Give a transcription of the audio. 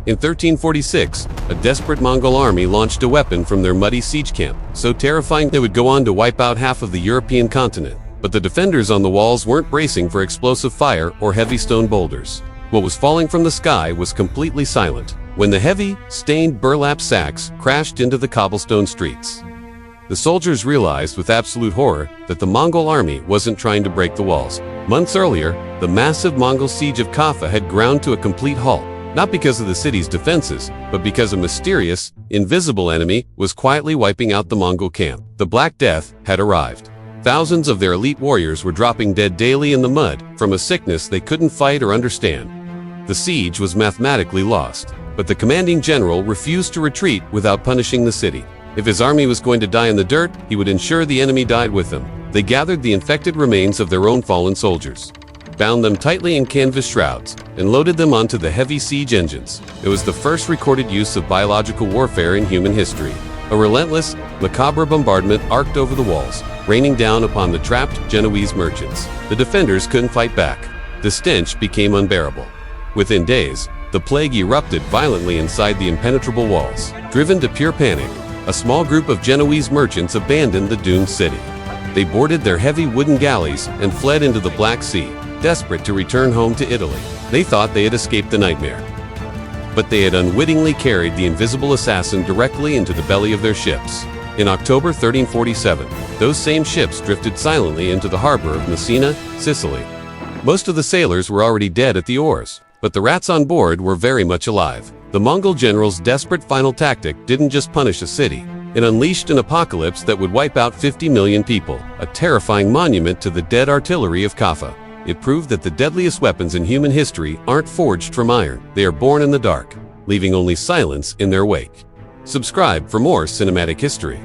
In 1346, a desperate Mongol army launched a weapon from their muddy siege camp, so terrifying they would go on to wipe out half of the European continent. But the defenders on the walls weren't bracing for explosive fire or heavy stone boulders. What was falling from the sky was completely silent when the heavy, stained burlap sacks crashed into the cobblestone streets. The soldiers realized with absolute horror that the Mongol army wasn't trying to break the walls. Months earlier, the massive Mongol siege of Caffa had ground to a complete halt, not because of the city's defenses, but because a mysterious, invisible enemy was quietly wiping out the Mongol camp. The Black Death had arrived. Thousands of their elite warriors were dropping dead daily in the mud from a sickness they couldn't fight or understand. The siege was mathematically lost, but the commanding general refused to retreat without punishing the city. If his army was going to die in the dirt, he would ensure the enemy died with them. They gathered the infected remains of their own fallen soldiers, bound them tightly in canvas shrouds, and loaded them onto the heavy siege engines. It was the first recorded use of biological warfare in human history. A relentless, macabre bombardment arced over the walls, raining down upon the trapped Genoese merchants. The defenders couldn't fight back. The stench became unbearable. Within days, the plague erupted violently inside the impenetrable walls. Driven to pure panic, a small group of Genoese merchants abandoned the doomed city. They boarded their heavy wooden galleys and fled into the Black Sea, desperate to return home to Italy. They thought they had escaped the nightmare, but they had unwittingly carried the invisible assassin directly into the belly of their ships. In October 1347, those same ships drifted silently into the harbor of Messina, Sicily. Most of the sailors were already dead at the oars, but the rats on board were very much alive. The Mongol general's desperate final tactic didn't just punish a city. It unleashed an apocalypse that would wipe out 50 million people, a terrifying monument to the dead artillery of Caffa. It proved that the deadliest weapons in human history aren't forged from iron. They are born in the dark, leaving only silence in their wake. Subscribe for more cinematic history.